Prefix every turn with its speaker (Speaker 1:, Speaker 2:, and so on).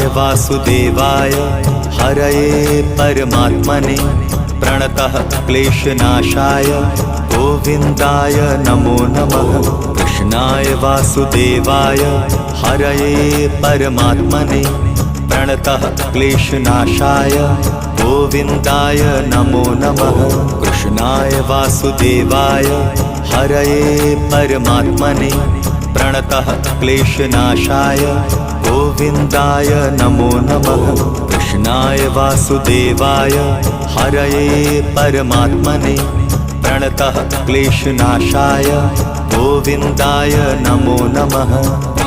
Speaker 1: कृष्णाय वासुदेवाय हरये परमात्मने प्रणतः क्लेशनाशाय गोविन्दाय नमो नमः। कृष्णाय वासुदेवाय हरये परमात्मने प्रणतः क्लेशनाशाय गोविन्दाय नमो नमः। कृष्णाय वासुदेवाय हरये परमात्मने प्रणतः क्लेशनाशाय गोविन्दाय नमो नमः। कृष्णाय वासुदेवाय हरये परमात्मने प्रणतः क्लेशनाशाय गोविन्दाय नमो नमः।